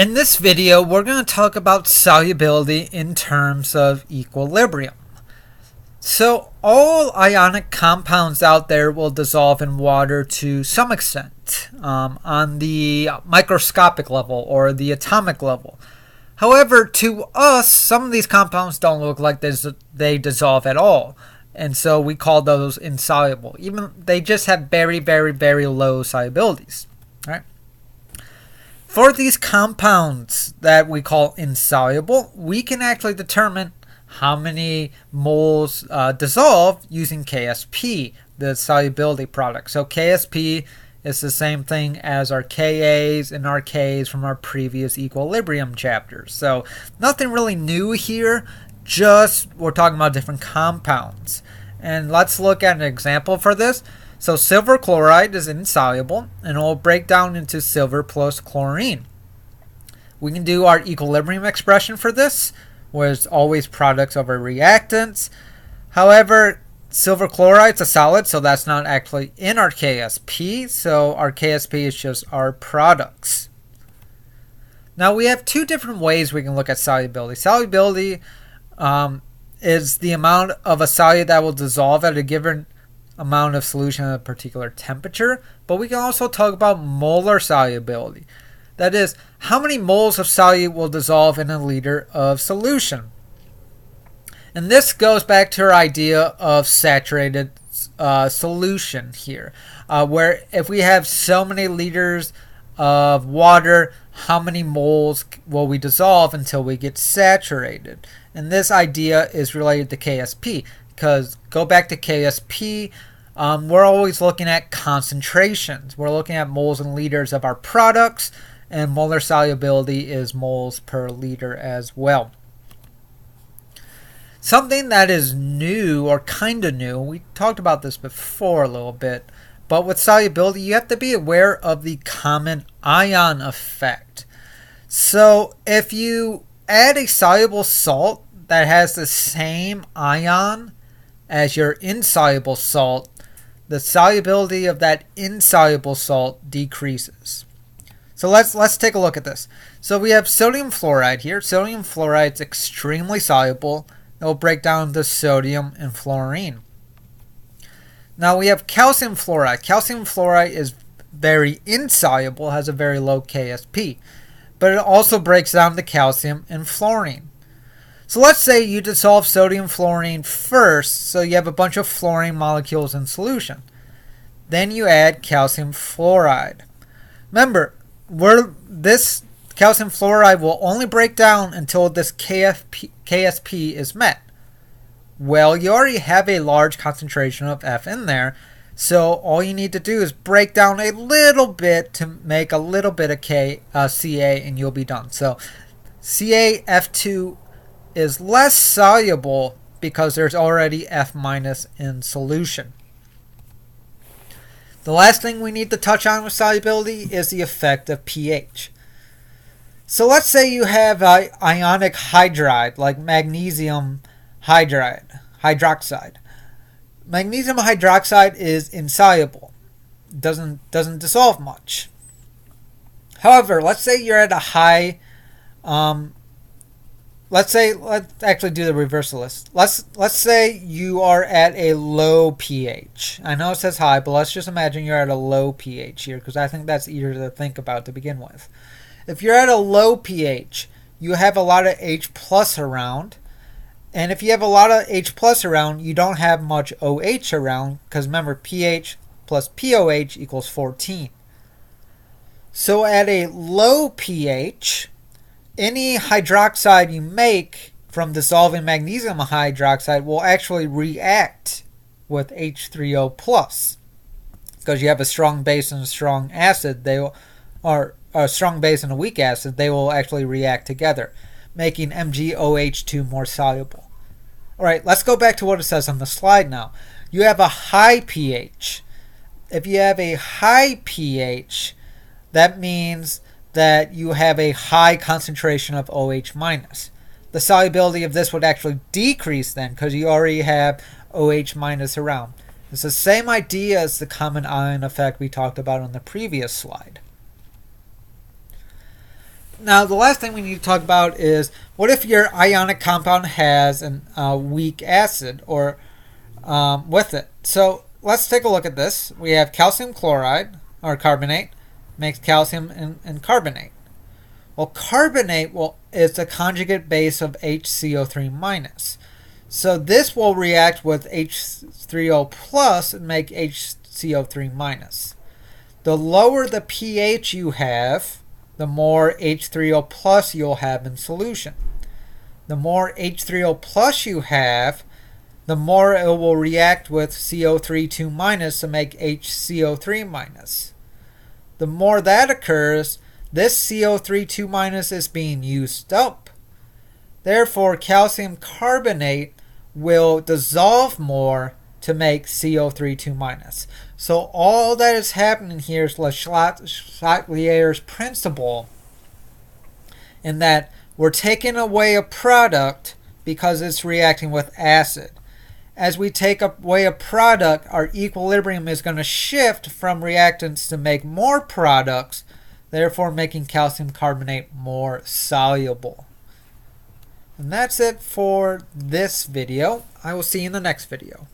In this video, we're going to talk about solubility in terms of equilibrium. So all ionic compounds out there will dissolve in water to some extent on the microscopic level or the atomic level. However, to us, some of these compounds don't look like they dissolve at all. And so we call those insoluble. Even they just have very, very, very low solubilities. Right? For these compounds that we call insoluble, we can actually determine how many moles dissolve using KSP, the solubility product. So KSP is the same thing as our Kas and our Ks from our previous equilibrium chapters. So nothing really new here, just we're talking about different compounds. And let's look at an example for this. So silver chloride is insoluble, and it will break down into silver plus chlorine. We can do our equilibrium expression for this, where it's always products over reactants. However, silver chloride is a solid, so that's not actually in our KSP, so our KSP is just our products. Now we have two different ways we can look at solubility. Solubility is the amount of a solute that will dissolve at a given amount of solution at a particular temperature, but we can also talk about molar solubility. That is, how many moles of solute will dissolve in a liter of solution. And this goes back to our idea of saturated solution here, where if we have so many liters of water, how many moles will we dissolve until we get saturated? And this idea is related to KSP, because go back to KSP, we're always looking at concentrations. We're looking at moles and liters of our products, and molar solubility is moles per liter as well. Something that is new, or kind of new, we talked about this before a little bit, but with solubility you have to be aware of the common ion effect. So if you add a soluble salt that has the same ion as your insoluble salt, the solubility of that insoluble salt decreases. So let's take a look at this. So we have sodium fluoride here. Sodium fluoride is extremely soluble. It will break down to sodium and fluorine. Now we have calcium fluoride. Calcium fluoride is very insoluble, has a very low KSP, but it also breaks down to calcium and fluorine. So let's say you dissolve sodium fluorine first, so you have a bunch of fluorine molecules in solution. Then you add calcium fluoride. Remember, this calcium fluoride will only break down until this KSP is met. Well, you already have a large concentration of F in there, so all you need to do is break down a little bit to make a little bit of Ca and you'll be done. So CaF2 is less soluble because there's already F- in solution. The last thing we need to touch on with solubility is the effect of pH. So let's say you have ionic hydride, like magnesium hydroxide. Magnesium hydroxide is insoluble. Doesn't dissolve much. However, let's say you're at a high let's actually do the reverse of this. Let's say you are at a low pH. I know it says high, but let's just imagine you're at a low pH here, because I think that's easier to think about to begin with. If you're at a low pH, you have a lot of H plus around, and if you have a lot of H plus around, you don't have much OH around, because remember, pH plus POH equals 14. So at a low pH, any hydroxide you make from dissolving magnesium hydroxide will actually react with H3O+. Because you have a strong base and a strong acid, or a strong base and a weak acid, they will actually react together, making MgOH2 more soluble. Alright, let's go back to what it says on the slide now. You have a high pH. If you have a high pH, that means that you have a high concentration of OH minus. The solubility of this would actually decrease then, because you already have OH minus around. It's the same idea as the common ion effect we talked about on the previous slide. Now, the last thing we need to talk about is what if your ionic compound has a weak acid or with it. So let's take a look at this. We have calcium chloride or carbonate makes calcium and carbonate. Well, carbonate is the conjugate base of HCO3 minus. So this will react with H3O plus and make HCO3 minus. The lower the pH you have, the more H3O plus you'll have in solution. The more H3O plus you have, the more it will react with CO3 2 minus to make HCO3 minus. The more that occurs, this CO3 2 minus is being used up. Therefore, calcium carbonate will dissolve more to make CO3 2 minus. So all that is happening here is Le Chatelier's principle, in that we're taking away a product because it's reacting with acid. As we take away a product, our equilibrium is going to shift from reactants to make more products, therefore making calcium carbonate more soluble. And that's it for this video. I will see you in the next video.